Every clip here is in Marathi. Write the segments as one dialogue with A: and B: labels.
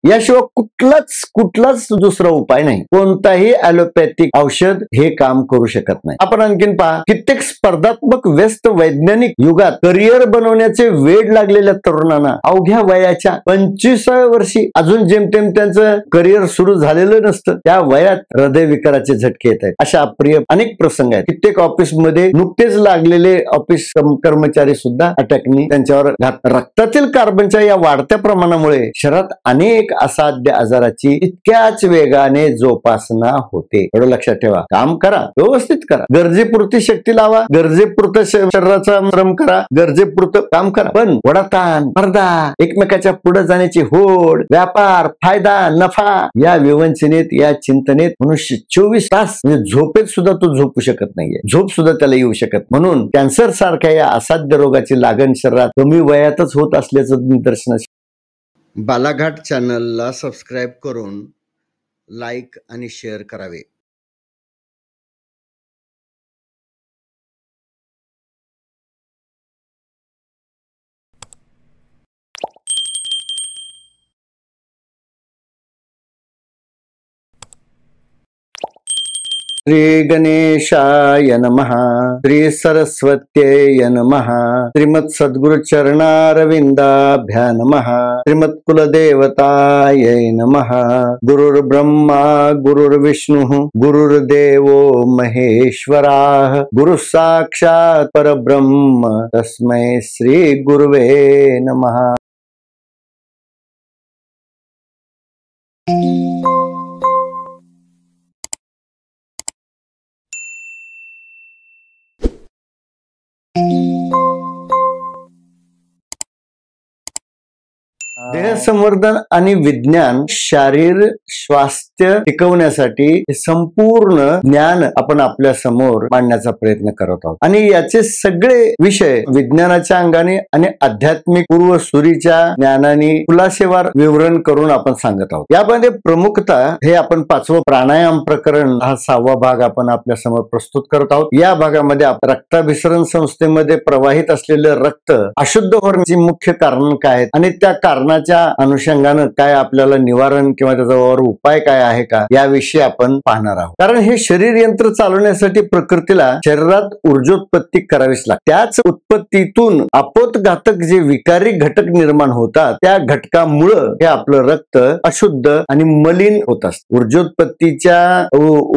A: याशिवाय कुठलाच दुसरा उपाय नाही. कोणताही ॲलोपॅथिक औषध हे काम करू शकत नाही. आपण आणखीन पहा, कित्येक स्पर्धात्मक व्यस्त वैज्ञानिक युगात करिअर बनवण्याचे वेड लागलेल्या तरुणांना अवघ्या वयाच्या 25व्या वर्षी अजून जेमतेम त्यांचं करिअर सुरू झालेलं नसतं, त्या वयात हृदयविकाराचे झटके येत आहेत. अशा अप्रिय अनेक प्रसंग आहेत. कित्येक ऑफिसमध्ये नुकतेच लागलेले ऑफिस कर्मचारी सुद्धा अटॅकनी त्यांच्यावर रक्तातील कार्बनच्या या वाढत्या प्रमाणामुळे शरीरात अनेक असाध्य आजाराची इतक्याच वेगाने जोपासना होते. एवढं लक्षात ठेवा. काम करा, व्यवस्थित करा, गरजेपुरती शक्ती लावा, गरजेपुरतं शरीराचा श्रम करा, गरजेपुरतं काम करा. पण वडाताण, स्पर्धा, एकमेकाच्या पुढे जाण्याची होड, व्यापार, फायदा, नफा या विवंचनेत, या चिंतनेत मनुष्य 24 तास म्हणजे झोपेत सुद्धा तो झोपू शकत नाहीये. झोप सुद्धा त्याला येऊ शकत. म्हणून कॅन्सर सारख्या या असाध्य रोगाची लागण शरीरात कमी वयातच होत असल्याचं निदर्शनास. बालाघाट चॅनलला सबस्क्राईब करून लाईक आणि शेअर करावे. श्री गणेशाय नमः. श्री सरस्वत्यै नमः. श्रीमत् सद्गुरु चरणारविंदाभ्या नमः. श्रीमत् कुलदेवतायै नमः. गुरुर्ब्रह्मा गुरुर्विष्णुः गुरुर्देवो महेश्वराः. गुरु साक्षात् परब्रह्म तस्मै श्री गुरुवे नमः. देह संवर्धन आणि विज्ञान शारीर स्वास्थ्य टिकवण्यासाठी संपूर्ण ज्ञान आपण आपल्या समोर मांडण्याचा प्रयत्न करत आहोत. आणि याचे सगळे विषय विज्ञानाच्या अंगाने आणि आध्यात्मिक पूर्वसुरीच्या ज्ञानाने खुलासेवार विवरण करून आपण सांगत आहोत. यामध्ये प्रमुखतः हे आपण 5वं प्राणायाम प्रकरण हा 6वा भाग आपण आपल्या समोर प्रस्तुत करत आहोत. या भागामध्ये रक्ताभिसरण संस्थेमध्ये प्रवाहित असलेलं रक्त अशुद्ध होण्याची मुख्य कारण काय आहेत आणि त्या कारणाच्या अनुषंगानं काय आपल्याला निवारण किंवा त्याच्यावर उपाय काय आहे का याविषयी आपण पाहणार आहोत. कारण हे शरीर यंत्र चालवण्यासाठी प्रकृतीला शरीरात ऊर्जोत्पत्ती करावीच लागते. त्याच उत्पत्तीतून आपोतघातक जे विकारी घटक निर्माण होतात त्या घटकामुळं हे आपलं रक्त अशुद्ध आणि मलिन होत असतं. ऊर्जोत्पत्तीच्या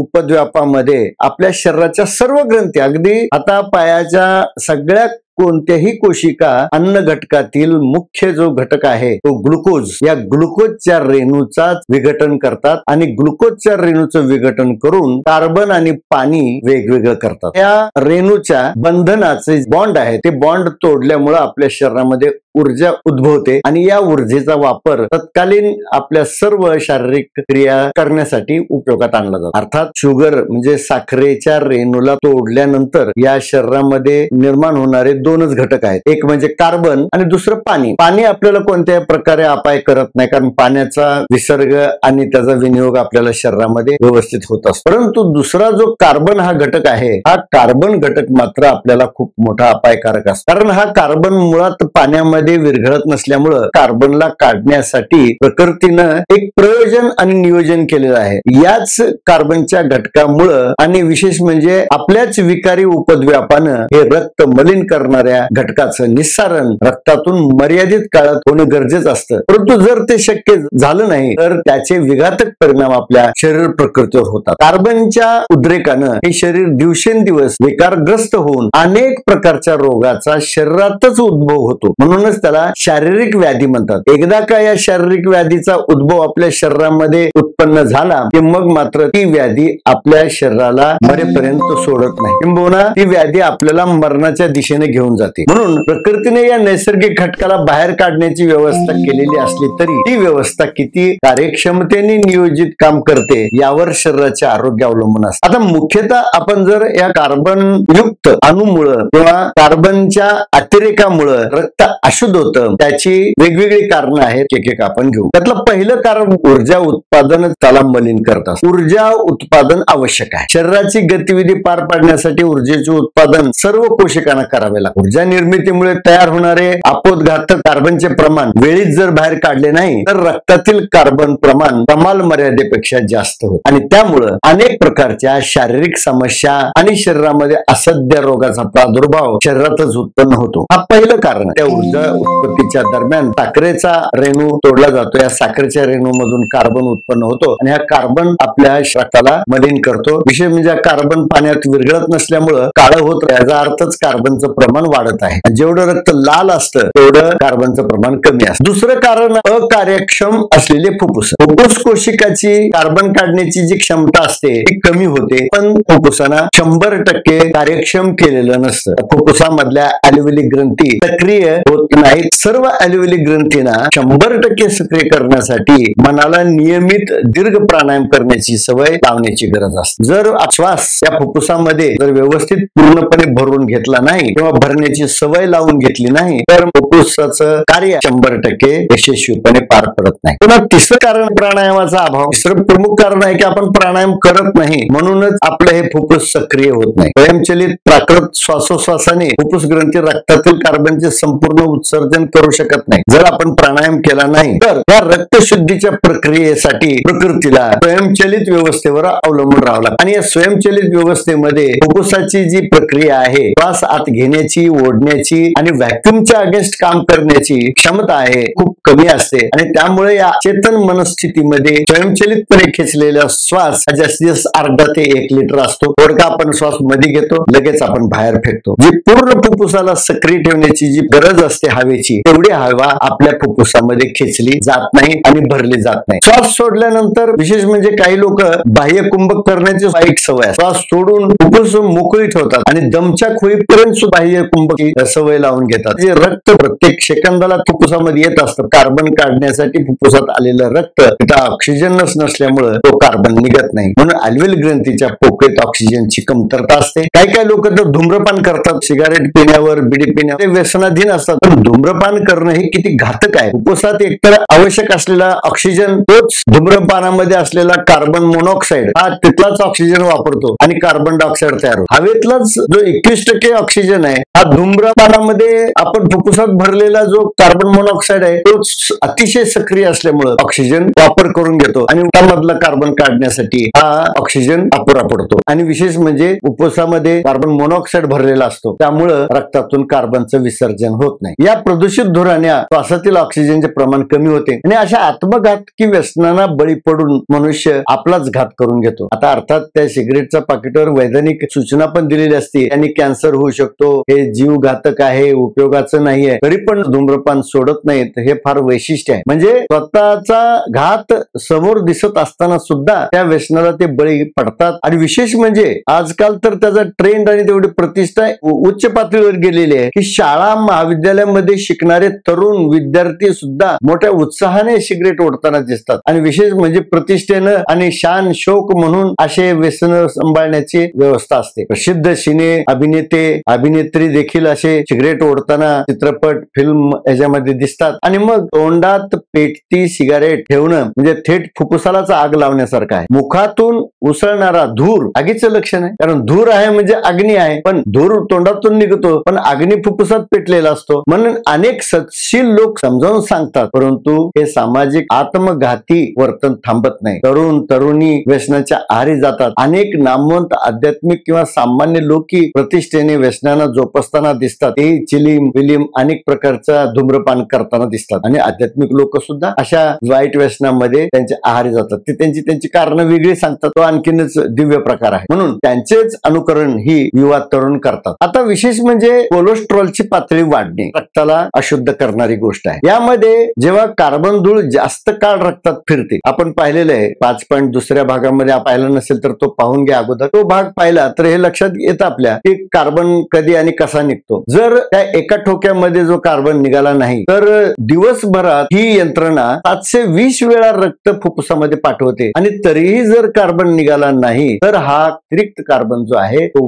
A: उपद्व्यापामध्ये आपल्या शरीराच्या सर्व ग्रंथी अगदी हातापायाच्या सगळ्या कोणत्याही कोशिका अन्न घटकातील मुख्य जो घटक आहे तो ग्लुकोज, या ग्लुकोजच्या रेणूचा विघटन करतात आणि ग्लुकोजच्या रेणूचं विघटन करून कार्बन आणि पाणी वेगवेगळं करतात. त्या रेणूच्या बंधनाचे बॉन्ड आहे ते बॉन्ड तोडल्यामुळे आपल्या शरीरामध्ये ऊर्जा उद्भवते आणि या ऊर्जेचा वापर तत्कालीन आपल्या सर्व शारीरिक क्रिया करण्यासाठी उपयोगात आणला जातो. अर्थात शुगर म्हणजे साखरेच्या रेणूला तोडल्यानंतर या शरीरामध्ये निर्माण होणारे 2च घटक आहेत. एक म्हणजे कार्बन आणि दुसरं पाणी. पाणी आपल्याला कोणत्याही प्रकारे अपाय करत नाही कारण पाण्याचा विसर्ग आणि त्याचा विनियोग आपल्याला शरीरामध्ये व्यवस्थित होत असतो. परंतु दुसरा जो कार्बन हा घटक आहे हा कार्बन घटक मात्र आपल्याला खूप मोठा अपायकारक असतो. कारण हा कार्बन मुळात पाण्यामध्ये विरघळत नसल्यामुळं कार्बनला काढण्यासाठी प्रकृतीनं एक प्रयोजन आणि नियोजन केलेलं आहे. याच कार्बनच्या घटकामुळं आणि विशेष म्हणजे आपल्याच विकारी उपद्व्यापानं हे रक्त मलिन करणाऱ्या घटकाचं निस्सारण रक्तातून मर्यादित काळात होणं गरजेचं असतं. परंतु जर ते शक्य झालं नाही तर त्याचे विघातक परिणाम आपल्या शरीर प्रकृतीवर होतात. कार्बनच्या उद्रेकानं हे शरीर दिवसेंदिवस विकारग्रस्त होऊन अनेक प्रकारच्या रोगाचा शरीरातच उद्भव होतो. म्हणूनच त्याला शारीरिक व्याधी म्हणतात. एकदा का या शारीरिक व्याधीचा उद्भव आपल्या शरीरामध्ये उत्पन्न झाला की मग मात्र ती व्याधी आपल्या शरीराला मरेपर्यंत सोडत नाही, किंबहुना ती व्याधी आपल्याला मरणाच्या दिशेने घेऊन जाते. म्हणून प्रकृतीने या नैसर्गिक घटकाला बाहेर काढण्याची व्यवस्था केलेली असली तरी ती व्यवस्था किती कार्यक्षमतेने नियोजित काम करते यावर शरीराचे आरोग्य अवलंबून असते. आता मुख्यतः आपण जर या कार्बन युक्त अणुमुळे किंवा कार्बनच्या अतिरेकामुळे रक्त अशुद्ध होतं त्याची वेगवेगळी कारणं आहेत, एक आपण घेऊ. त्यातलं पहिलं कारण ऊर्जा उत्पादन त्याला मलिन करतात. ऊर्जा उत्पादन आवश्यक आहे. शरीराची गतिविधी पार पाडण्यासाठी ऊर्जेचे उत्पादन सर्व कोशिकांना करावे लागते. ऊर्जा निर्मितीमुळे तयार होणारे आपोतघातक कार्बनचे प्रमाण वेळीच जर बाहेर काढले नाही तर रक्तातील कार्बन प्रमाण कमाल मर्यादेपेक्षा जास्त होते आणि त्यामुळे अनेक प्रकारच्या शारीरिक समस्या आणि शरीरामध्ये असह्य रोगाचा प्रादुर्भाव शरीरातच उत्पन्न होतो. हा पहिलं कारण. त्या ऊर्जा उत्पत्तीच्या दरम्यान साखरेचा रेणू तोडला जातो. या साखरेच्या रेणू मधून कार्बन उत्पन्न होतो आणि हा कार्बन आपल्या रक्ताला मलिन करतो. विशेष म्हणजे कार्बन पाण्यात विरघळत नसल्यामुळं काळं होत, याचा अर्थच कार्बनचं प्रमाण वाढत आहे. जेवढं रक्त लाल असतं तेवढं कार्बनचं प्रमाण कमी असतं. दुसरं कारण अकार्यक्षम असलेले फुफ्फुस. फुफ्फुस कोशिकाची कार्बन काढण्याची जी क्षमता असते ती कमी होते, पण फुफ्फुसांना 100% कार्यक्षम केलेलं नसतं. फुफ्फुसामधल्या अल्व्हेओली ग्रंथी सक्रिय होत नाहीत. सर्व अल्व्हेओली ग्रंथींना 100% सक्रिय करण्यासाठी मनाला नियमित दीर्घ प्राणायाम करण्याची सवय लावण्याची गरज असते. जर श्वास या फुफ्फुसामध्ये जर व्यवस्थित पूर्णपणे भरून घेतला नाही किंवा भरण्याची सवय लावून घेतली नाही तर फुफ्फुसाचं कार्य 100% यशस्वीपणे पार पडत नाही. पुन्हा तिसरं कारण प्राणायामाचा अभाव. तिसरं प्रमुख कारण आहे की आपण प्राणायाम करत नाही, म्हणूनच आपलं हे फुफ्फुस सक्रिय होत नाही. स्वयंचलित प्राकृत श्वासोश्वासाने फुफ्फुस ग्रंथी रक्तातील कार्बनचे संपूर्ण उत्सर्जन करू शकत नाही. जर आपण प्राणायाम केला नाही तर या रक्तशुद्धीच्या प्रक्रियेसाठी प्रकृतीला स्वयंचलित व्यवस्थेवर अवलंबून राहावं लागतं आणि या स्वयंचलित व्यवस्थेमध्ये फुफ्फुसाची जी प्रक्रिया आहे, श्वास आत घेण्याची, ओढण्याची आणि व्हॅक्यूमच्या अगेन्स्ट काम करण्याची क्षमता आहे खूप कमी असते आणि त्यामुळे या चेतन मनस्थितीमध्ये स्वयंचलितपणे खेचलेला श्वास जास्तीत जास्त अर्धा ते 1 लिटर असतो. थोडका आपण श्वास मध्ये घेतो, लगेच आपण बाहेर फेकतो. जी पूर्ण फुफ्फुसाला सक्रिय ठेवण्याची जी गरज असते हवेची, तेवढी हवा आपल्या फुफ्फुसामध्ये खेचली जात नाही आणि भरली जात नाही. श्वास सोडल्यानंतर विशेष म्हणजे काही लोक बाह्य कुंभक करण्याची वाईट सवय. श्वास सोडून फुफ्फुस मोकळी ठेवतात आणि दमच्या खोईपर्यंत बाह्य कुंभकी सवय लावून घेतात. जे रक्त प्रत्येक सेकंदाला फुफ्फुसामध्ये येत असतं. कार्बन काढण्यासाठी फुफ्फुसात आलेलं रक्त तिथं ऑक्सिजनच नसल्यामुळे तो कार्बन निघत नाही, म्हणून अल्व्हेओल ग्रंथीच्या पोकळीत ऑक्सिजनची कमतरता असते. काही लोक तर धूम्रपान करतात, सिगारेट पिण्यावर, बिडी पिण्यावर ते व्यसनाधीन असतात. पण धूम्रपान करणं हे किती घातक आहे. फुफ्फुसात एकतर आवश्यक असलेला ऑक्सिजन तोच धूम्रपानामध्ये असलेला कार्बन मोनॉक्साईड हा तिथलाच ऑक्सिजन वापरतो आणि कार्बन डायऑक्साईड तयार होतो. हवेतलाच जो 21% ऑक्सिजन आहे हा धूम्रपानामध्ये आपण फुफ्फुसात भरलेला जो कार्बन मोनॉक्साईड आहे तो अतिशय सक्रिय असल्यामुळे ऑक्सिजन वापर करून घेतो आणि त्यामधला कार्बन काढण्यासाठी हा ऑक्सिजन अपुरा पडतो. आणि विशेष म्हणजे फुफ्फुसामध्ये कार्बन मोनॉक्साईड भरलेला असतो, त्यामुळे रक्तातून कार्बनचं विसर्जन होत नाही. या प्रदूषित धुराने श्वासातील ऑक्सिजनचे प्रमाण कमी होते आणि अशा आत्मघातकी व्यसनांना बळी पडून मनुष्य आपलाच घात करून घेतो. आता अर्थात त्या सिगरेटच्या पाकिटावर वैधानिक सूचना पण दिलेली असते, यांनी कॅन्सर होऊ शकतो, हे जीव घातक आहे, उपयोगाचं नाहीये, तरी पण धूम्रपान सोडत नाहीत. हे फार वैशिष्ट्य आहे. म्हणजे स्वतःचा घात समोर दिसत असताना सुद्धा त्या व्यसनाला ते बळी पडतात. आणि विशेष म्हणजे आजकाल तर त्याचा ट्रेंड आणि तेवढी प्रतिष्ठा उच्च पातळीवर गेलेली आहे की शाळा महाविद्यालयामध्ये शिकणारे तरुण विद्यार्थी सुद्धा मोठ्या उत्साहाने सिगरेट ओढताना दिसतात. आणि विशेष म्हणजे प्रतिष्ठेनं आणि शान शौक म्हणून असे व्यसन सांभाळण्याची व्यवस्था असते. प्रसिद्ध सिने अभिनेते अभिनेत्री देखील असे सिगरेट ओढताना चित्रपट फिल्म याच्यामध्ये दिसतात. आणि मग तोंडात पेटती सिगारेट ठेवणं म्हणजे थेट फुफ्फुसालाच आग लावण्यासारखं आहे. मुखातून उसळणारा धूर आगीचं लक्षण आहे, कारण धूर आहे म्हणजे अग्नी आहे, पण धूर तोंडातून निघतो पण अग्नी फुफ्फुसात पेटलेला असतो. म्हणून अनेक सत्शील लोक समजावून सांगतात, परंतु हे सामाजिक आत्मघाती वर्तन थांबत नाही. तरुण तरुणी व्यसनाच्या आहारी जातात. अनेक नामवंत आध्यात्मिक किंवा सामान्य लोकी प्रतिष्ठेने व्यसनांना जोपासताना दिसतात. ते चिलीम विलीम अनेक प्रकारचा धूम्रपान करताना दिसतात आणि आध्यात्मिक लोक सुद्धा अशा वाईट व्यसनामध्ये त्यांच्या आहारी जातात. ते त्यांची कारण वेगळी सांगतात, तो आणखीनच दिव्य प्रकार आहे. म्हणून त्यांचेच अनुकरण ही युवा तरुण करतात. आता विशेष म्हणजे कोलेस्ट्रॉलची पातळी वाढणे रक्ताला अशुद्ध करणारी गोष्ट आहे. यामध्ये जेव्हा कार्बन धूळ जास्त काळ रक्तात फिरते, आपण पाहिलेलं आहे 5 पॉईंट दुसऱ्या भागामध्ये पाहिला नसेल तर तो पाहून घ्या अगोदर. तो भाग पाहिला तर हे लक्षात येतं आपल्या की कार्बन कधी आणि कसा निघतो. जर त्या एका ठोक्यामध्ये जो कार्बन निघाला नाही तर दिवसभरात ही यंत्रणा 720 वेळा रक्त फुफ्फुसामध्ये पाठवते आणि तरीही जर कार्बन निघाला नाही तर हा अतिरिक्त कार्बन जो आहे तो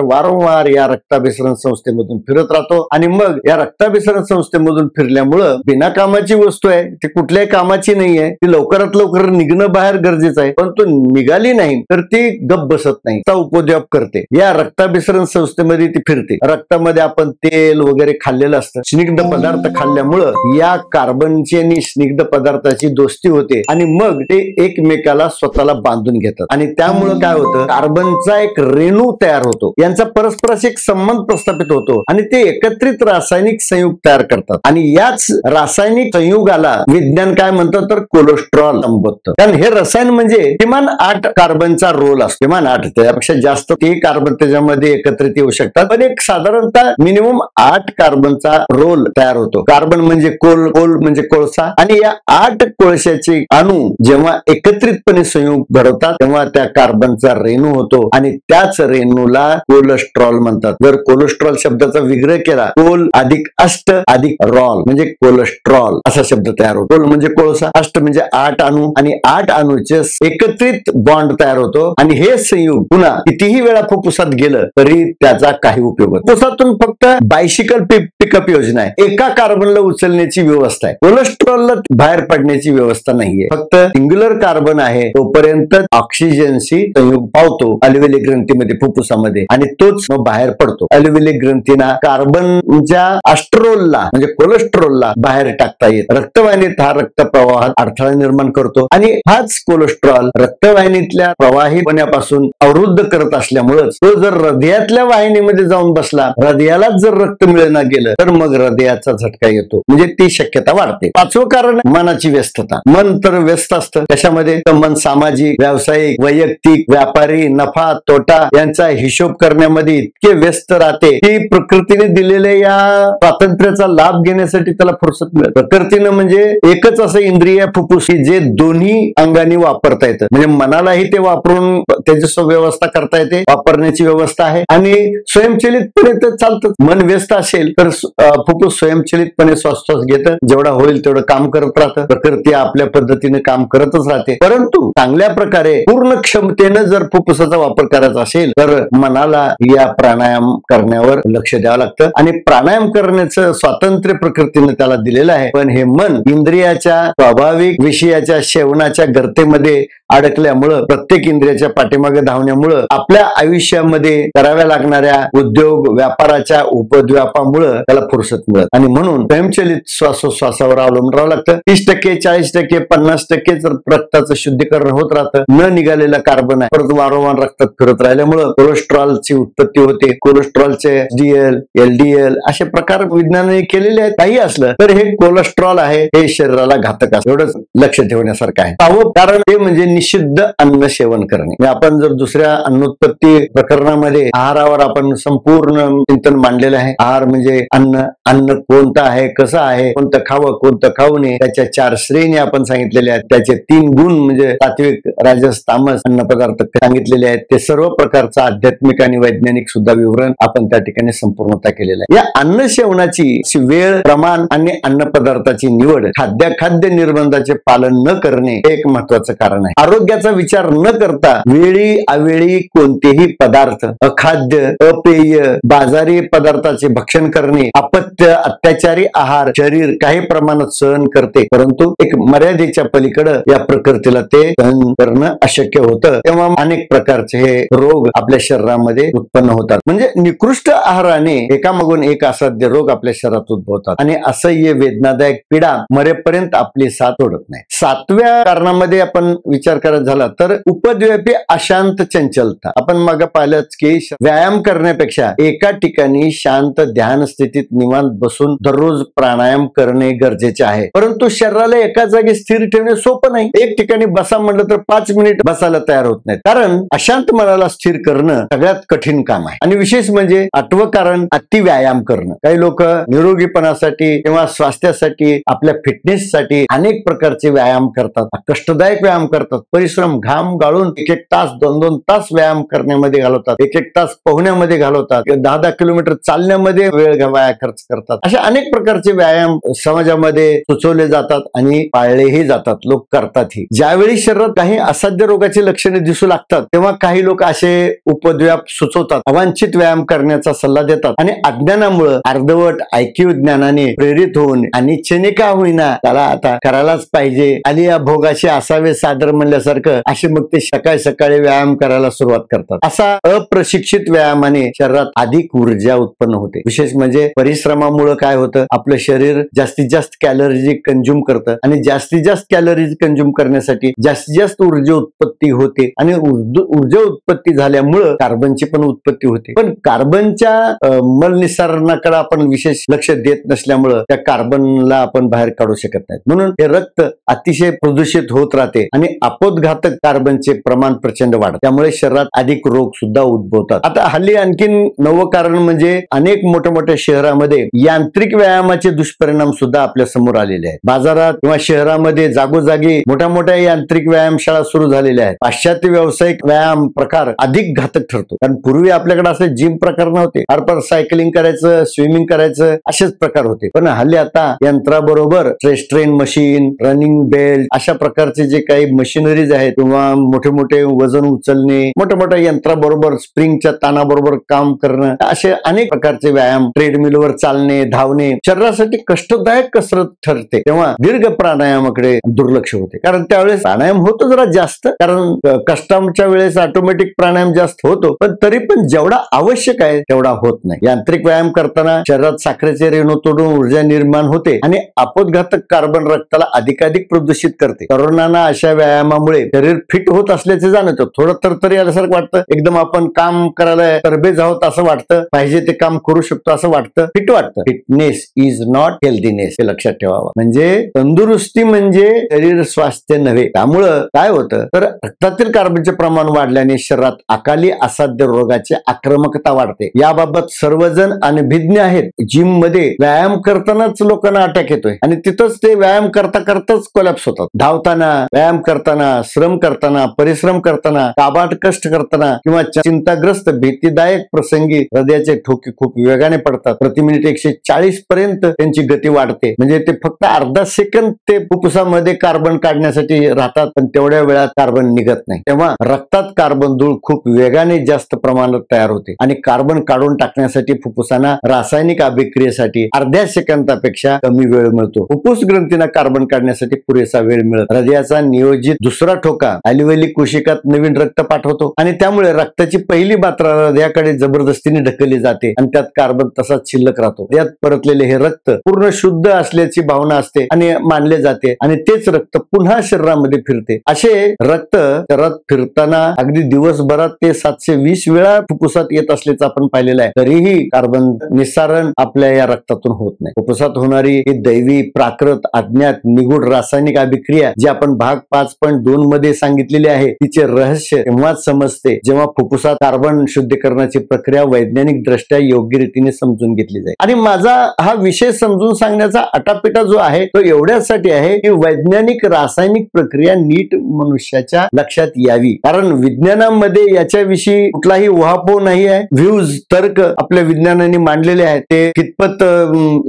A: वारंवार या रक्ताभिसरण संस्थेमधून फिरत राहतो आणि मग या रक्ताभिसरण संस्थेमधून फिरल्यामुळं बिना कामाची वस्तू आहे, ती कुठल्याही कामाची नाही आहे, ती लवकरात लवकर निघणं बाहेर गरजेचं आहे, परंतु निघाली नाही तर ती गप बसत नाही, चा उपद्व्याप करते. या रक्ताभिसरण संस्थेमध्ये ती फिरते. रक्तामध्ये आपण तेल वगैरे खाल्लेलं असतं, स्निग्ध पदार्थ खाल्ल्यामुळं या कार्बनची आणि स्निग्ध पदार्थाची दोस्ती होते आणि मग ते एकमेकाला स्वतःला बांधून घेतात आणि त्यामुळं काय होतं, कार्बनचा एक रेणू तयार होतो, यांचा परस्पराशी एक संबंध प्रस्थापित होतो आणि ते एकत्रित रासायनिक संयुग तयार करतात आणि याच रासायनिक संयुगाला विज्ञान काय म्हणतात तर कोलेस्ट्रॉल संबोधतं. कारण हे रसायन म्हणजे किमान 8 कार्बनचा रोल असतो, किमान 8, त्यापेक्षा जास्त ते कार्बन त्याच्यामध्ये एकत्रित येऊ शकतात, पण एक साधारणतः मिनिमम 8 कार्बनचा रोल तयार होतो. कार्बन म्हणजे कोल म्हणजे कोळसा आणि या 8 कोळशाचे अणू जेव्हा एकत्रितपणे संयुग घडवतात तेव्हा त्या कार्बनचा रेणू होतो आणि त्याच रेणूला कोलेस्ट्रॉल म्हणतात. जर कोलेस्ट्रॉल शब्दाचा विग्रह केला, कोल अधिक अष्ट अधिक रॉल म्हणजे कोलेस्ट्रॉल असा शब्द तयार होतो. कोल म्हणजे कोळसा, अष्ट म्हणजे 8 अणू आणि 8 अणूचे एकत्रित बॉन्ड तयार होतो आणि हे संयुग पुन्हा कितीही वेळा फुफ्फुसात गेलं तरी त्याचा काही उपयोग होतो. फुफ्फुसातून फक्त बायसिकल पिकअप योजना आहे, एका कार्बनला उचलण्याची व्यवस्था आहे, कोलेस्ट्रॉलला बाहेर पडण्याची व्यवस्था नाहीये. फक्त सिंग्युलर कार्बन आहे तोपर्यंत ऑक्सिजनशी संयुग पावतो अल्व्हेओलिक ग्रंथीमध्ये फुफ्फुसामध्ये आणि तोच मग बाहेर पडतो. अल्व्हेओलिक ग्रंथीना कार्बनच्या अस्ट्रोलला म्हणजे कोलेस्ट्रॉलला बाहेर टाकता येत. रक्तवाहिनीत हा रक्त प्रवाहात अडथळा निर्माण करतो आणि हाच कोलेस्ट्रॉल रक्तवाहिनीतल्या प्रवाही होण्यापासून अवरुद्ध करत असल्यामुळे तो जर हृदयातल्या वाहिनीमध्ये जाऊन बसला, हृदयालाच जर रक्त मिळेना गेलं तर मग हृदयाचा झटका येतो, म्हणजे ती शक्यता वाढते. 5वं कारण मनाची व्यस्तता. मन तर व्यस्त असतं कशामध्ये, तर मन सामाजिक, व्यावसायिक, वैयक्तिक, व्यापारी, नफा तोटा यांचा हिशोब करण्यामध्ये इतके व्यस्त राहते की प्रकृतीने दिलेल्या या स्वातंत्र्याचा लाभ घेण्यासाठी त्याला फुरसत मिळत. प्रकृतीनं म्हणजे एकच असं इंद्रिय फुफ्फुस जे दोन्ही अंगाने वापरता येतं, म्हणजे मनालाही ते वापरून त्याची सुव्यवस्था करता येते, वापरण्याची व्यवस्था आहे आणि स्वयंचलितपणे ते चालतं. मन व्यस्त असेल तर फुफ्फुस स्वयंचलितपणे श्वास घेतं, जेवढा होईल तेवढं काम करत राहतं. प्रकृती आपल्या पद्धतीने काम करतच राहते, परंतु चांगल्या प्रकारे पूर्ण क्षमतेनं जर फुफ्फुसाचा वापर करायचा असेल तर मनाला या प्राणायाम करण्यावर लक्ष द्यावं लागतं आणि प्राणायाम करण्याचं स्वातंत्र्य प्रकृतीने त्याला दिलेलं आहे. पण हे मन इंद्रियाच्या स्वाभाविक विषयाच्या सेवनाच्या गर्तेमध्ये अडकल्यामुळं, प्रत्येक इंद्रियाच्या पाठीमागे धावण्यामुळं आपल्या आयुष्यामध्ये कराव्या लागणाऱ्या उद्योग व्यापाराच्या उपद्व्यापामुळं त्याला फुरसत मिळत आणि म्हणून स्वयंचलित श्वासोश्वासावर अवलंबून राहावं लागतं. 30%, 40%, 50% रक्ताचं शुद्धीकरण होत राहतं. न निघालेला कार्बन आहे परत वारंवार रक्तात फिरत राहिल्यामुळं कोलेस्ट्रॉलची उत्पत्ती होते. कोलेस्ट्रॉलचे HDL, LDL असे प्रकार विज्ञानाने केलेले आहेत. काही असलं तर हे कोलेस्ट्रॉल आहे, हे शरीराला घातक असतं, एवढंच लक्ष ठेवण्यासारखं आहे. 6वं कारण ते म्हणजे निषिद्ध अन्न सेवन करणे. आपण जर दुसऱ्या अन्नोत्पत्ती प्रकरणामध्ये आहारावर आपण संपूर्ण चिंतन मांडलेलं आहे. आहार म्हणजे अन्न कोणतं आहे, कसं आहे, कोणतं खावं, कोणतं खाऊ नये, त्याच्या 4 श्रेणी आपण सांगितलेल्या आहेत. त्याचे 3 गुण म्हणजे सात्विक, राजस, तामस अन्न पदार्थ सांगितलेले आहेत. ते सर्व प्रकारचं आध्यात्मिक आणि वैज्ञानिक सुद्धा विवरण आपण त्या ठिकाणी संपूर्णता केलेलं आहे. या अन्न सेवनाची वेळ, प्रमाण आणि अन्न पदार्थाची निवड, खाद्य निर्बंधाचे पालन न करणे हे एक महत्वाचं कारण आहे. आरोग्याचा विचार न करता वेळी अवेळी कोणतेही पदार्थ, अखाद्य, अपेय, बाजारी पदार्थाचे भक्षण करणे, अपत्य, अत्याचारी आहार शरीर काही प्रमाणात सहन करते, परंतु एक मर्यादेच्या पलीकडे या प्रकृतीला ते सहन करणं अशक्य होतं. तेव्हा अनेक प्रकारचे हे रोग आपल्या शरीरामध्ये उत्पन्न होतात. म्हणजे निकृष्ट आहाराने एकामागून एक असाध्य रोग आपल्या शरीरात उद्भवतात आणि असह्य वेदनादायक पीडा मरेपर्यंत आपली साथ सोडत नाही. 7व्या कारणामध्ये आपण विचार करायचा झाला तर उपद्व्यापी अशांत चंचलता. आपण मागे पाहिलंच की व्यायाम करण्यापेक्षा एका ठिकाणी शांत ध्यान स्थितीत निवांत बसून दररोज प्राणायाम करणे गरजेचे आहे, परंतु शरीराला एका जागी स्थिर ठेवणे सोपं नाही. एक ठिकाणी बसा म्हटलं तर 5 मिनिट बसायला तयार होत नाही, कारण अशांत मनाला स्थिर करणं सगळ्यात कठीण काम आहे. आणि विशेष म्हणजे 8वं कारण अति व्यायाम करणं. काही लोक निरोगीपणासाठी किंवा स्वास्थ्यासाठी, आपल्या फिटनेससाठी अनेक प्रकारचे व्यायाम करतात, कष्टदायक व्यायाम करतात, परिश्रम घाम गाळून 1-1 तास 2-2 तास व्यायाम करण्यामध्ये घालवतात, 1-1 तास पोहण्यामध्ये घालवतात, 10-10 किलोमीटर चालण्यामध्ये वेळ वाया खर्च करतात. अशा अनेक प्रकारचे व्यायाम समाजामध्ये सुचवले जातात आणि पाळलेही जातात, लोक करतातही. ज्यावेळी शरीरात काही असाध्य रोगाची लक्षणे दिसू लागतात तेव्हा काही लोक असे उपद्व्याप सुचवतात, अवांछित व्यायाम करण्याचा सल्ला देतात आणि अज्ञानामुळे अर्धवट ऐकीव ज्ञानाने प्रेरित होऊन आणि का होईना त्याला आता करायलाच पाहिजे आणि या भोगाशी असावे सादर म्हणल्यासारखं असे मग ते सकाळी सकाळी व्यायाम करायला सुरुवात करतात. असा अप्रशिक्षित व्यायामाने शरीरात अधिक ऊर्जा उत्पन्न होते. विशेष म्हणजे परिश्रमामुळे काय होतं, आपलं शरीर जास्तीत जास्त कॅलरीज कंझ्युम करतं आणि जास्तीत जास्त कॅलरीज कंझ्युम करण्यासाठी जास्तीत जास्त ऊर्जा उत्पत्ती होते आणि ऊर्जा उत्पत्ती झाल्यामुळं कार्बनची पण उत्पत्ती होते. पण कार्बनच्या मलनिस्सारणाकडे आपण विशेष लक्ष देत नसल्यामुळं त्या कार्बनला आपण बाहेर काढू शकत नाही. म्हणून हे रक्त अतिशय प्रदूषित होत राहते आणि आपदघातक कार्बनचे प्रमाण प्रचंड वाढते. त्यामुळे शरीरात अधिक रोग सुद्धा उद्भवतात. आता हल्ली आणखीन नवं कारण म्हणजे अनेक मोठ्या मोठ्या शहरामध्ये यांत्रिक व्यायामाचे दुष्परिणाम सुद्धा आपल्या समोर आलेले आहेत. बाजारात किंवा शहरामध्ये जागोजागी मोठ्या मोठ्या यांत्रिक व्यायामशाळा सुरू झालेल्या आहेत. पाश्चात्य व्यावसायिक व्यायाम प्रकार अधिक घातक ठरतो. कारण पूर्वी आपल्याकडे असे जिम प्रकार नव्हते. फार सायकलिंग करायचं, स्विमिंग करायचं असेच प्रकार होते. पण हल्ली आता यंत्राबरोबर ट्रेन मशीन, रनिंग बेल्ट अशा प्रकारचे जे काही मशिनरीज आहेत किंवा मोठे मोठे वजन उचलणे, मोठ्या मोठ्या यंत्राबरोबर स्प्रिंगच्या ताणाबरोबर काम करणं, असे अनेक प्रकारचे व्यायाम, ट्रेडमिलवर चालणे, धावणे शरीरासाठी कष्टदायक कसरत ठरते. तेव्हा दीर्घ प्राणायामाकडे दुर्लक्ष होते. कारण त्यावेळेस प्राणायाम होतो जरा जास्त, कारण कष्टाच्या वेळेस ऑटोमॅटिक प्राणायाम जास्त होतो, पण तरी पण जेवढा आवश्यक आहे तेवढा होत नाही. यांत्रिक व्यायाम करताना शरीरात साखरेचे रेणू तोडून ऊर्जा निर्माण होते आणि आपदघातक कार्बन रक्ताला अधिकाधिक प्रदूषित करते. तरुणांना अशा व्यायामामुळे शरीर फिट होत असल्याचे जाणवतं. थोडं तरतरी आल्यासारखं वाटतं, एकदम आपण काम करायला तरबेज आहोत असं वाटतं, पाहिजे ते काम करू शकतो असं वाटतं, फिट वाटतं. फिटनेस इज नॉट हेल्दीनेस हे लक्षात ठेवावं. म्हणजे तंदुरुस्ती म्हणजे शरीर स्वास्थ्य नव्हे. त्यामुळं काय होतं तर रक्तातील कार्बनचे प्रमाण वाढल्याने शरीरात अकाली असाध्य रोगाची आक्रमकता वाढते. याबाबत सर्वजण अनभिज्ञ आहेत. जिम मध्ये व्यायाम करतानाच लोकांना अटॅक येतोय आणि तिथंच ते व्यायाम करता करताच कोलॅप्स होतात. धावताना, व्यायाम करताना, श्रम करताना, परिश्रम करताना, काबाड कष्ट करताना किंवा चिंताग्रस्त भीतीदायक प्रसंगी हृदयाचे ठोके खूप वेगाने पडतात. प्रति मिनिट 140 पर्यंत त्यांची गती वाढते. म्हणजे ते फक्त अर्धा सेकंद ते फुफ्फुसामध्ये कार्बन काढण्यासाठी राहतात, पण तेवढ्या वेळात कार्बन निघत नाही. तेव्हा रक्तात कार्बन धूळ खूप वेगाने जास्त प्रमाणात तयार होते आणि कार्बन काढून टाकण्यासाठी फुफ्फुसांना रासायनिक अभिक्रियेसाठी अर्ध्या सेकंदापेक्षा कमी वेळ मिळतो. फुफ्फुस ग्रंथींना कार्बन काढण्यासाठी पुरेसा वेळ मिळत. हृदयाचा नियोजित दुसरा ठोका अलिवली कोशिकात नवीन रक्त पाठवतो आणि त्यामुळे रक्ताची पहिली मात्रा हृदयाकडे जबरदस्तीने ढकलली जाते आणि त्यात कार्बन तसाच शिल्लक राहतो. त्यात परतलेले हे रक्त पूर्ण शुद्ध असल्याची भावना असते आणि मानले जाते आणि तेच रक्त पुन्हा शरीरामध्ये फिरते. असे रक्त शरीरात फिरताना अगदी दिवसभरात ते 720 वेळा फुफ्फुसात येत असल्याचं आपण पाहिलेलं आहे. तरीही कार्बन निस्सारण आपल्या या रक्तातून होत नाही. फुफ्फुसात होणारी ही दैवी, प्राकृत, अज्ञात, निगूढ रासायनिक अभिक्रिया जी आपण भाग 5.2 मध्ये सांगितलेली आहे, तिचे रहस्य तेव्हाच समजते जेव्हा फुफ्फुसात कार्बन शुद्धीकरणाची प्रक्रिया वैज्ञानिक दृष्ट्या योग्य रीतीने समजून घेतली जाईल. आणि माझा हा विषय समजून सांगण्याचा अटापिटा जो आहे तो एवढ्यासाठी आहे की वैज्ञानिक रासायनिक प्रक्रिया नीट मनुष्याच्या लक्षात यावी. कारण विज्ञानामध्ये याच्याविषयी कुठलाही उहापोह नाही आहे. व्ह्यूज, तर्क आपल्या विज्ञानाने मांडलेले आहेत, ते कितपत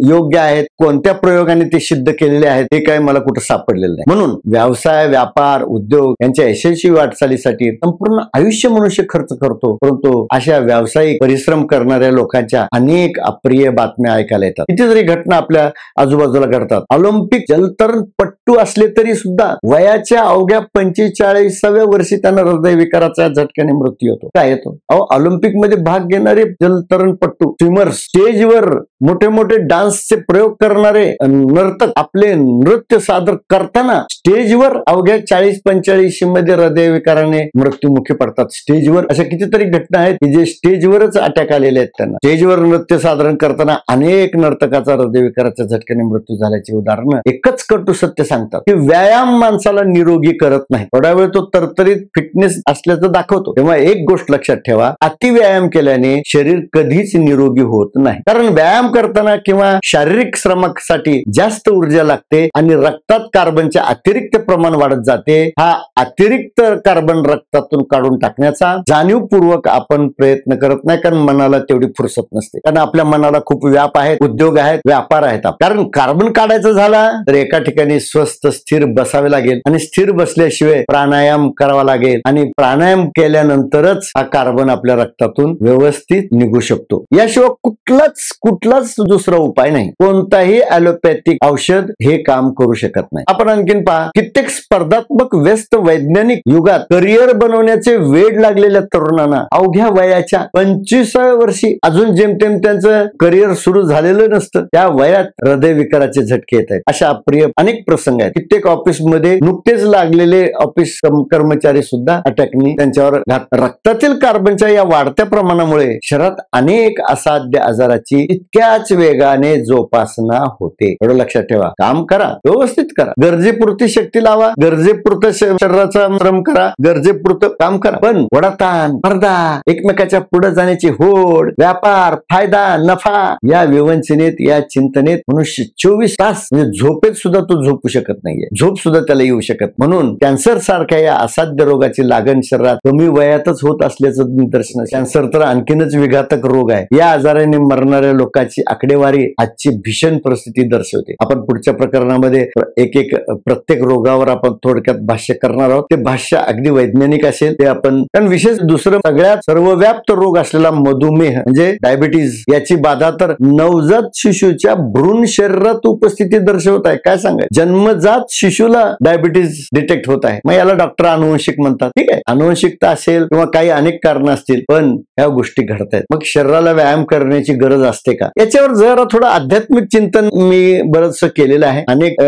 A: योग्य आहेत, कोणत्या प्रयोगाने ते सिद्ध केलेले आहेत हे काय मला कुठं सापडलेलं नाही. म्हणून व्यवसाय, व्यापार, उद्योग यांच्या यशस्वी वाटचालीसाठी संपूर्ण आयुष्य मनुष्य खर्च करतो, परंतु अशा व्यावसायिक परिश्रम करणाऱ्या लोकांच्या अनेक अप्रिय बातम्या ऐकायला येतात. कितीतरी घटना आपल्या आजूबाजूला घडतात. ऑलिम्पिक जलतरणपटू असले तरी सुद्धा वयाच्या अवघ्या 45व्या वर्षी त्यांना हृदयविकाराच्या झटक्याने मृत्यू होतो. काय येतो? ऑलिम्पिक मध्ये भाग घेणारे जलतरणपटू, स्विमर्स, स्टेजवर मोठे मोठे डान्सचे प्रयोग करणारे नर्तक आपले नृत्य सादर करताना स्टेजवर अवघ्या 40-45 मध्ये हृदयविकाराने मृत्यूमुखी पडतात. स्टेजवर अशा कितीतरी घटना आहेत की जे स्टेजवरच अटॅक आलेले आहेत त्यांना. स्टेजवर नृत्य सादर करताना अनेक नर्तकाचा हृदयविकाराच्या झटक्याने मृत्यू झाल्याची उदाहरणं एकच कटू सत्य सांगतात की व्यायाम माणसाला निरोगी करत नाही. थोडा वेळ तो तरतरीत फिटनेस असल्याचं दाखवतो. तेव्हा एक गोष्ट लक्षात ठेवा, अतिव्यायाम केल्याने शरीर कधीच निरोगी होत नाही. कारण व्यायाम करताना किंवा शारीरिक श्रमासाठी जास्त ऊर्जा लागते आणि रक्तात कार्बनचे अतिरिक्त प्रमाण वाढत जाते. हा अतिरिक्त कार्बन रक्तातून काढून टाकण्याचा जाणीवपूर्वक आपण प्रयत्न करत नाही, कारण मनाला तेवढी फुरसत नसते. कारण आपल्या मनाला खूप व्याप आहेत, उद्योग आहेत, व्यापार आहेत. कारण कार्बन काढायचं झाला तर एका ठिकाणी स्वस्थ स्थिर बसावे लागेल आणि स्थिर बसल्याशिवाय प्राणायाम करावा लागेल आणि प्राणायाम केल्यानंतरच हा कार्बन आपल्या रक्तातून व्यवस्थित निघू शकतो. याशिवाय कुठलाच कोणताच दुसरा उपाय नाही, कोणताही ॲलोपॅथिक औषध हे काम करू शकत नाही. आपण आणखीन पहा, कित्येक स्पर्धात्मक व्यस्त वैज्ञानिक युगात करिअर बनवण्याचे वेड लागलेल्या तरुणांना अवघ्या वयाच्या 25व्या वर्षी अजून जेमतेम त्यांचं करिअर सुरू झालेलं नसतं, त्या वयात हृदयविकाराचे झटके येत आहेत. अशा अप्रिय अनेक प्रसंग आहेत. कित्येक ऑफिसमध्ये नुकतेच लागलेले ऑफिस कर्मचारी सुद्धा अटॅकनी त्यांच्यावर रक्तातील कार्बनच्या या वाढत्या प्रमाणामुळे शरीरात अनेक असाध्य आजाराची इतक्याच वेगाने जोपासना होते. एवढं लक्षात ठेवा. काम करा, व्यवस्थित करा, गरजेपुरती शक्ती लावा, गरजेपुरतं शरीराचा श्रम करा, गरजेपुरतं काम करा. पण वडाताण, स्पर्धा, एकमेकाच्या पुढे जाण्याची होड, व्यापार, फायदा, नफा या विवंचनेत, या चिंतनेत मनुष्य 24 तास म्हणजे झोपेत सुद्धा तो झोपू शकत नाहीये. झोप सुद्धा त्याला येऊ शकत. म्हणून कॅन्सर सारख्या या असाध्य रोगाची लागण शरीरात कमी वयातच होत असल्याचं निदर्शन. कॅन्सर तर आणखीनच विघातक रोग आहे. या आजाराने मरणाऱ्या लोकांची आकडेवारी आजची भीषण परिस्थिती दर्शवते. आपण पुढच्या प्रकरणामध्ये प्रत्येक रोगावर आपण थोडक्यात भाष्य करणार आहोत. ते भाष्य अगदी वैज्ञानिक असेल ते आपण. कारण विशेष दुसरं सगळ्यात सर्वव्याप्त रोग असलेला मधुमेह म्हणजे डायबिटीज याची बाधा तर नवजात शिशूच्या भ्रूण शरीरात उपस्थिती दर्शवत आहे. काय सांगाय, जन्मजात शिशूला डायबिटीज डिटेक्ट होत आहे. मग याला डॉक्टर अनुवंशिक म्हणतात. ठीक आहे, अनुवंशिकता असेल किंवा काही अनेक कारण असतील, पण ह्या गोष्टी घडत आहेत. मग शरीराला व्यायाम करण्याची गरज असते का, याच्यावर जरा थोडं आध्यात्मिक चिंतन मी बरंचसं केलेलं आहे. अनेक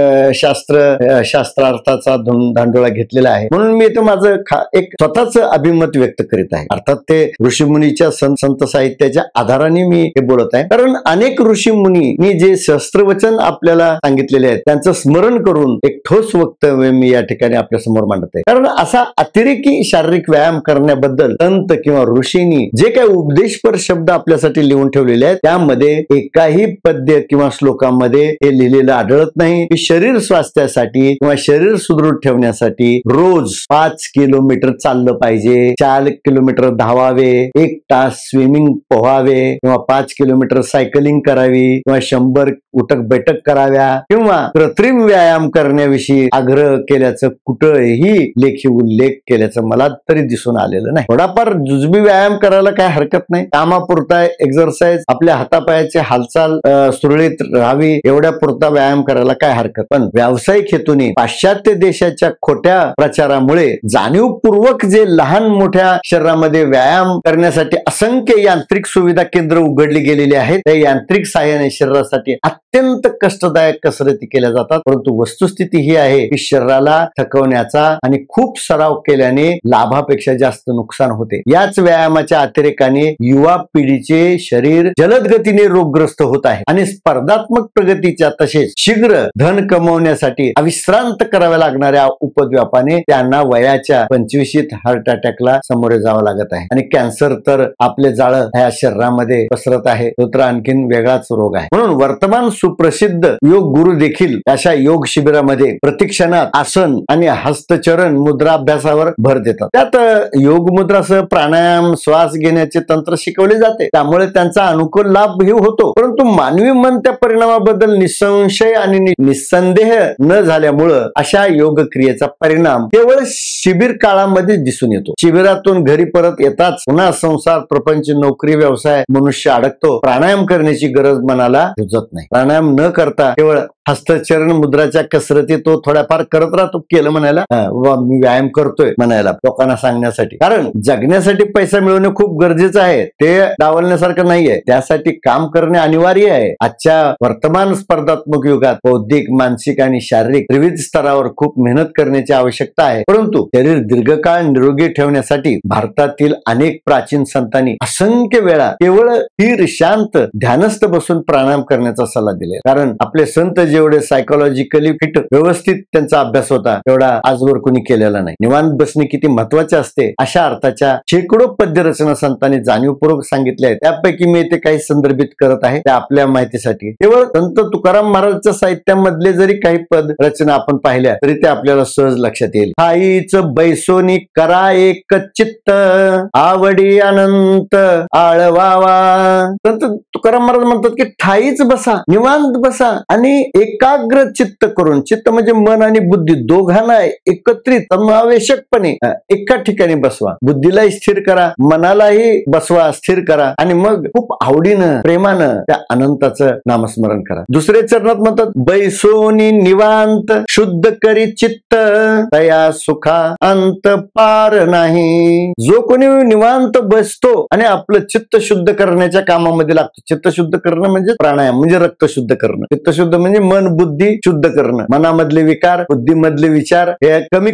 A: शास्त्रार्थाचा धांडोळा घेतलेला आहे. म्हणून मी इथं माझं एक स्वतःच अभिमत व्यक्त करीत आहे. अर्थात ते ऋषीमुनीच्या संत साहित्याच्या आधाराने मी हे बोलत आहे. कारण अनेक ऋषीमुनी जे शस्त्रवचन आपल्याला सांगितलेले आहेत त्यांचं स्मरण करून एक ठोस वक्तव्य मी या ठिकाणी आपल्या समोर मांडत आहे. कारण असा अतिरेकी शारीरिक व्यायाम करण्याबद्दल संत किंवा ऋषींनी जे काही उपदेशपर शब्द आपल्यासाठी लिहून ठेवलेले आहेत त्यामध्ये एकाही पद्य किंवा श्लोकामध्ये हे लिहिलेलं आढळत नाही की शरीर स्वास्थ्यासाठी किंवा शरीर सुदृढ ठेवण्यासाठी रोज 5 किलोमीटर चाललं पाहिजे, 4 किलोमीटर धावावे, 1 तास स्विमिंग पोहावे किंवा 5 किलोमीटर सायकलिंग करावी किंवा 100 उठक बैठक कराव्या किंवा कृत्रिम व्यायाम करण्याविषयी आग्रह केल्याचं कुठंही लेखी उल्लेख केल्याचं मला तरी दिसून आलेलं नाही. थोडाफार जुजबी व्यायाम करायला काय हरकत नाही. कामापुरता एक्सरसाइज, आपल्या हातापायाची हालचाल सुरळीत राहावी एवढ्या पुरता व्यायाम करायला काय हरकत. पण व्यावसायिक हेतूने पाश्चात्य देशाच्या खोट्या प्रचारामुळे जाणीवपूर्वक जे लहान मोठ्या शरीरामध्ये व्यायाम करण्यासाठी असंख्य यांत्रिक सुविधा केंद्र उघडली गेलेली आहेत. त्या यांत्रिक सहाय्याने शरीरासाठी अत्यंत कष्टदायक कसरती केल्या जातात. परंतु वस्तुस्थिती ही आहे की शरीराला थकवण्याचा आणि खूप सराव केल्याने लाभापेक्षा जास्त नुकसान होते. याच व्यायामाच्या अतिरेकाने युवा पिढीचे शरीर जलद गतीने रोगग्रस्त होत आहे आणि स्पर्धात्मक प्रगतीच्या तसेच शीघ्र धन कमवण्यासाठी अविश्रांत कराव्या लागणाऱ्या उपद्व्यापाने त्यांना वयाच्या 25शीत हार्ट अटॅकला सामोरे जावं लागत आहे. आणि कॅन्सर तर आपले जाळं ह्या शरीरामध्ये पसरत आहे. तो तर आणखीन वेगळाच रोग आहे. म्हणून वर्तमान सुप्रसिद्ध योग गुरु देखील अशा योग शिबिरामध्ये प्रतिक्षणात आसन आणि हस्तचरण मुद्रा अभ्यासावर भर देतात. त्यात योग मुद्रासह प्राणायाम, श्वास घेण्याचे तंत्र शिकवले जाते. त्यामुळे त्यांचा अनुकूल लाभ ही होतो. परंतु मानवी मन त्या परिणामाबद्दल निसंशय आणि निसंदेह न झाल्यामुळं अशा योग क्रियेचा परिणाम केवळ शिबिर काळामध्ये दिसून येतो. शिबिरातून घरी परत येताच पुन्हा संसार, प्रपंच, नोकरी, व्यवसाय मनुष्य अडकतो. प्राणायाम करण्याची गरज मनाला रुजत नाही. प्राणायाम न करता केवळ हस्तचरण मुद्राच्या कसरती तो थोड्याफार करत राहतो. केलं म्हणायला, मी व्यायाम करतोय म्हणायला, लोकांना सांगण्यासाठी. कारण जगण्यासाठी पैसा मिळवणे खूप गरजेचं आहे, ते डावलण्यासारखं नाहीये. त्यासाठी काम करणे अनिवार्य आहे. आजच्या वर्तमान स्पर्धात्मक युगात बौद्धिक, मानसिक आणि शारीरिक विविध स्तरावर खूप मेहनत करण्याची आवश्यकता आहे. परंतु शरीर दीर्घकाळ निरोगी ठेवण्यासाठी भारतातील अनेक प्राचीन संतांनी असंख्य वेळा केवळ स्थिर, शांत, ध्यानस्थ बसून प्राणायाम करण्याचा सल्ला दिला. कारण आपले संत जेवढे सायकोलॉजिकली फिट, व्यवस्थित त्यांचा अभ्यास होता तेवढा आजवर कोणी केलेला नाही. निवांत बसणे किती महत्वाचे असते अशा अर्थाच्या शेकडो पद्यरचना संतांनी जाणीवपूर्वक सांगितल्या आहेत. त्यापैकी मी इथे काही संदर्भित करत आहे त्या आपल्या माहितीसाठी. केवळ संत तुकाराम महाराजच्या साहित्यामधले जरी काही पद रचना आपण पाहिल्या तरी ते आपल्याला सहज लक्षात येईल. ठाईच बैसोनी करा एक चित्त, आवडी अनंत आळवावा. संत तुकाराम महाराज म्हणतात की ठाईच बसा, निवांत बसा आणि एकाग्र चित्त करून, चित्त म्हणजे मन आणि बुद्धी दोघांना एकत्रित समावेशकपणे एका ठिकाणी बसवा. बुद्धीलाही स्थिर करा, मनालाही बसवा, स्थिर करा आणि मग खूप आवडीनं प्रेमानं त्या अनंताचं नामस्मरण करा. दुसरे चरणात म्हणतात, बैसोनी निवांत शुद्ध करी चित्त तया सुखा अंत पार नाही. जो कोणी निवांत बसतो आणि आपलं चित्त शुद्ध करण्याच्या कामामध्ये लागतो. चित्त शुद्ध करणं म्हणजे प्राणायाम, म्हणजे रक्त शुद्ध करणं. चित्त शुद्ध म्हणजे मन बुद्धी शुद्ध करणं, मनामधले विकार बुद्धीमधले विचार हे कमी.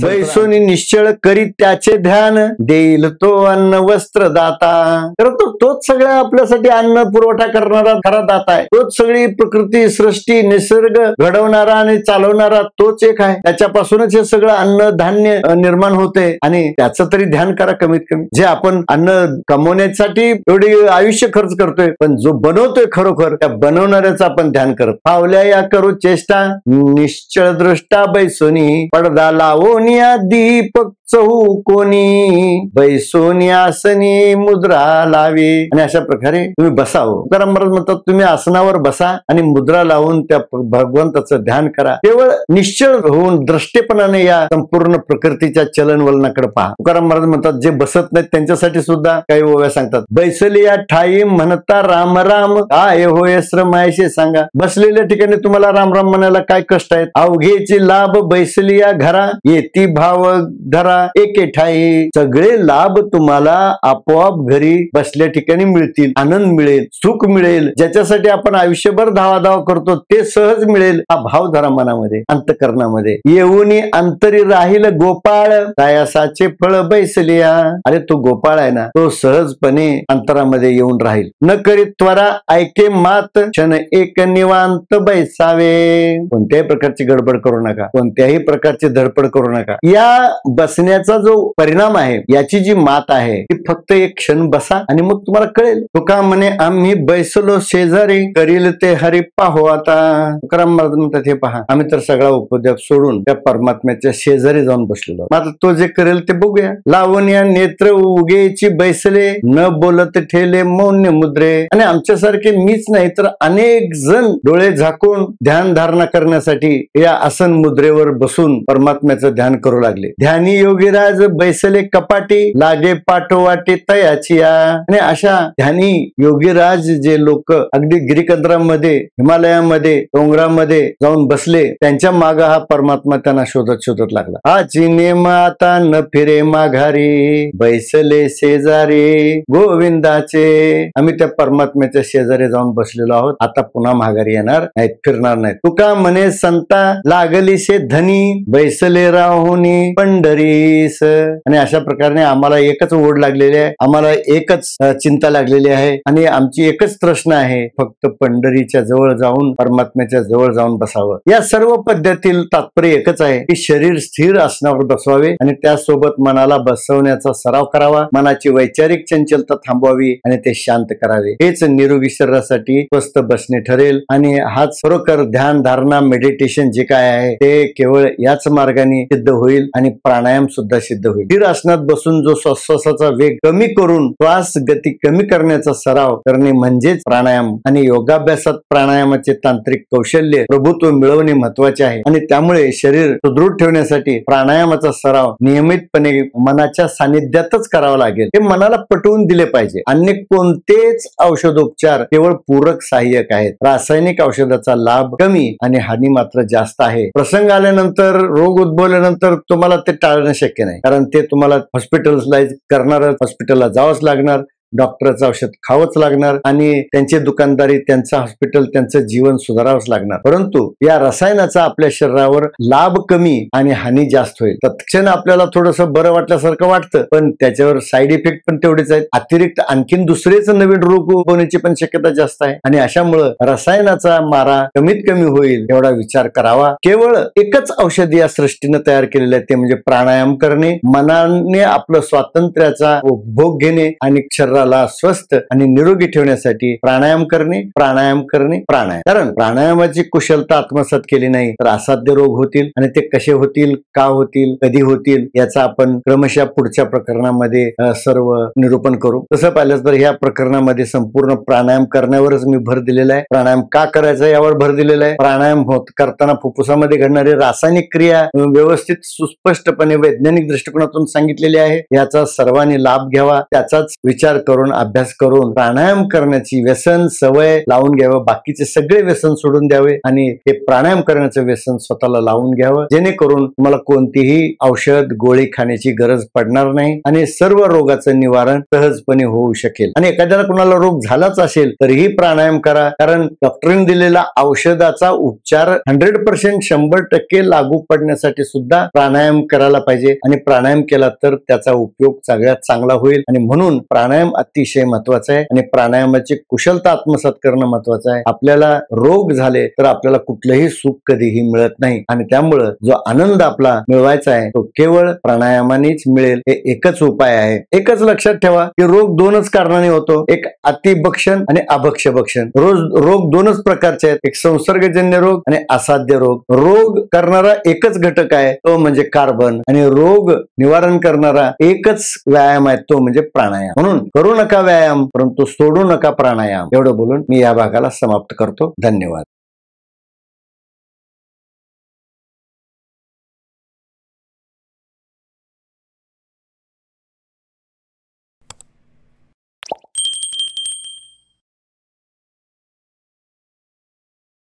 A: बैसोनी निश्चळ करी त्याचे ध्यान देईल तो अन्न वस्त्र दाता. तर तोच सगळ्या आपल्यासाठी अन्न पुरवठा करणारा खरा दाता आहे. तोच सगळी प्रकृती सृष्टी निसर्ग घडवणारा आणि चालवणारा तोच एक आहे. त्याच्यापासूनच हे सगळं अन्न धान्य निर्माण होते आणि त्याचं तरी ध्यान करा. कमीत कमी जे आपण अन्न कमवण्यासाठी एवढी आयुष्य खर्च करतोय, पण जो बनवतोय खरोखर त्या बनवणाऱ्याचं आपण ध्यान करत. पावल्या या करू चेष्टा निश्चळ दृष्टा बैसोनी पडदा लावोनिया दीपक चहू कोणी बैसोनी आसनी मुद्रा लावी. आणि अशा प्रकारे तुम्ही बसावं. तुकाराम महाराज म्हणतात, तुम्ही आसनावर बसा आणि मुद्रा लावून त्या भगवंताचं ध्यान करा. केवळ निश्चळ होऊन द्रष्टेपणाने या संपूर्ण प्रकृतीच्या चलनवलनाकडे पहा. तुकाराम महाराज म्हणतात, जे बसत नाहीत त्यांच्यासाठी सुद्धा काही ओव्या सांगतात. बैसली या ठाई म्हणता राम राम काय होय श्रमायशे सांगा. बसलेल्या ठिकाणी तुम्हाला राम राम म्हणायला काय कष्ट आहेत. अवघेची लाभ बैसली या घरा येती भाव धरा एके ठाई. सगळे लाभ तुम्हाला आपोआप घरी बसल्या ठिकाणी मिळतील. आनंद मिळेल, सुख मिळेल. ज्याच्यासाठी आपण आयुष्यभर धावाधाव करतो ते सहज मिळेल. हा भाव धरा मनामध्ये, अंतकरणामध्ये. येऊनी अंतरी राहील गोपाळ तायासाचे फळ बैसलिया. अरे तो गोपाळ आहे ना, तो सहजपणे अंतरामध्ये येऊन राहील. न करीत त्वरा ऐके मात क्षण एक निवांत बैसावे. कोणत्याही प्रकारची गडबड करू नका, कोणत्याही प्रकारची धडपड करू नका. या बसण्याचा जो परिणाम आहे, याची जी मात आहे ती फक्त एक क्षण बसा आणि मग तुम्हाला कळेल. तुका म्हणे आम्ही बैसलो शेजारी करील ते हरी पाहो आता. तुकाराम महाराज म्हणतात, हे पहा, आम्ही तर सगळा उपद्रव सोडून त्या परमात्म्याच्या शेजारी जाऊन बसलेलो. आता तो जे करेल ते बघूया. लावून या नेत्र उगेची बैसले न बोलत ठेले मौन्य मुद्रे. आणि आमच्यासारखे मीच नाही तर अनेक जण डोळे झाकून ध्यान धारणा करण्यासाठी या आसन मुद्रेवर बसून परमात्म्याचं ध्यान करू लागले. ध्यानी योगीराज बैसले कपाटी लागे पाठोवाटे तयाची. आणि अशा ध्यानी योगीराज जे लोक अगदी गिरिकंदरामध्ये हिमालयामध्ये डोंगरामध्ये जाऊन बसले, त्यांच्या माग हा परमात्मा त्यांना शोधत शोधत लागला. हा नेम आता न फिरे माघारी बैसले शेजारी गोविंदाचे. आम्ही त्या परमात्म्याच्या शेजारी जाऊन बसलेलो आहोत. आता पुन्हा माघारी येणार नाहीत, फिरणार नाहीत. तुका म्हणे संता लागली शे धनी बैसले राहुनी पंढरीस. आणि अशा प्रकारे आम्हाला एकच ओढ लागलेली आहे, आम्हाला एकच चिंता लागलेली आहे आणि आमची एकच प्रश्न आहे, फक्त पंढरीच्या जवळ जाऊन परमात्म्याच्या जवळ जाऊन बसावं. या सर्व पद्धतीतील तात्पर्य एकच आहे की शरीर स्थिर आसनावर बसवावे आणि त्यासोबत मनाला बसवण्याचा सराव करावा. मनाची वैचारिक चंचलता थांबवावी आणि ते शांत करावे. हेच निरोगी शरीरासाठी स्वस्थ बसणे ठरेल. आणि हाच खरोखर ध्यान धारणा मेडिटेशन जे काय आहे ते केवळ याच मार्गाने सिद्ध होईल आणि प्राणायाम सुद्धा सिद्ध होईल. स्थिर आसनात बसून जो श्वासाचा वेग कमी करून श्वास गती कमी करण्याचा सराव करणे म्हणजेच प्राणायाम. आणि योगाभ्यासात प्राणायामाचे तांत्रिक कौशल्य प्रभुत्व मिळवणे महत्वाचे आहे. आणि त्यामुळे शरीर सुदृढ ठेवण्यासाठी प्राणायामाचा सराव नियमितपणे मनाच्या सानिध्यातच करावा लागेल. हे मनाला पटवून दिले पाहिजे. अन्य कोणतेच औषधोपचार केवळ पूरक सहाय्यक आहेत. रासायनिक औषधाचा लाभ कमी आणि हानी मात्र जास्त आहे. प्रसंग आल्यानंतर, रोग उद्भवल्यानंतर तुम्हाला ते टाळणं शक्य नाही, कारण ते तुम्हाला हॉस्पिटलाइज करणार, हॉस्पिटलला जावंच लागणार, डॉक्टरचं औषध खावंच लागणार आणि त्यांची दुकानदारी, त्यांचं हॉस्पिटल, त्यांचं जीवन सुधारावंच लागणार. परंतु या रसायनाचा आपल्या शरीरावर लाभ कमी आणि हानी जास्त होईल. तत्क्षण आपल्याला थोडंसं बरं वाटल्यासारखं वाटतं, पण त्याच्यावर साईड इफेक्ट पण तेवढेच आहेत. अतिरिक्त आणखीन दुसरेच नवीन रोग होण्याची पण शक्यता जास्त आहे. आणि अशामुळं रसायनाचा मारा कमीत कमी होईल एवढा विचार करावा. केवळ एकच औषध या सृष्टीनं तयार केलेलं आहे, ते म्हणजे प्राणायाम करणे, मनाने आपलं स्वातंत्र्याचा उपभोग घेणे आणि शरीरावर शरीराला स्वस्थ आणि निरोगी ठेवण्यासाठी प्राणायाम करणे, प्राणायाम करणे, प्राणायाम. कारण प्राणायामाची कुशलता आत्मसात केली नाही तर असाध्य रोग होतील आणि ते कसे होतील, का होतील, कधी होतील याचा आपण क्रमशः पुढच्या प्रकरणामध्ये सर्व निरूपण करू. तसं पाहिलं तर ह्या प्रकरणामध्ये संपूर्ण प्राणायाम करण्यावरच मी भर दिलेला आहे. प्राणायाम का करायचा यावर भर दिलेला आहे. प्राणायाम करताना फुफ्फुसामध्ये घडणारी रासायनिक क्रिया व्यवस्थित सुस्पष्टपणे वैज्ञानिक दृष्टिकोनातून सांगितलेली आहे. याचा सर्वांनी लाभ घ्यावा, त्याचाच विचार करून अभ्यास करून प्राणायाम करण्याची व्यसन सवय लावून घ्यावं. बाकीचे सगळे व्यसन सोडून द्यावे आणि हे प्राणायाम करण्याचं व्यसन स्वतःला लावून घ्यावं, जेणेकरून तुम्हाला कोणतीही औषध गोळी खाण्याची गरज पडणार नाही आणि सर्व रोगाचं निवारण सहजपणे होऊ शकेल. आणि एखाद्याला कुणाला रोग झालाच असेल तरीही प्राणायाम करा, कारण डॉक्टरांनी दिलेला औषधाचा उपचार 100% 100% लागू पडण्यासाठी सुद्धा प्राणायाम करायला पाहिजे आणि प्राणायाम केला तर त्याचा उपयोग सगळ्यात चांगला होईल. आणि म्हणून प्राणायाम अतिशय महत्वाचा आहे आणि प्राणायामाची कुशलता आत्मसात करणं महत्वाचं आहे. आपल्याला रोग झाले तर आपल्याला कुठलंही सुख कधीही मिळत नाही आणि त्यामुळं जो आनंद आपला मिळवायचा आहे तो केवळ प्राणायामानेच मिळेल. हे एकच उपाय आहे. एकच लक्षात ठेवा की रोग दोनच कारणाने होतो, एक अतिभक्षण आणि अभक्ष्यभक्षण. रोग दोनच प्रकारचे आहेत, एक संसर्गजन्य रोग आणि असाध्य रोग. रोग करणारा एकच घटक आहे तो म्हणजे कार्बन आणि रोग निवारण करणारा एकच व्यायाम आहे तो म्हणजे प्राणायाम. म्हणून करू नका व्यायाम परंतु सोडू नका प्राणायाम. एवढं बोलून मी या भागाला समाप्त करतो. धन्यवाद.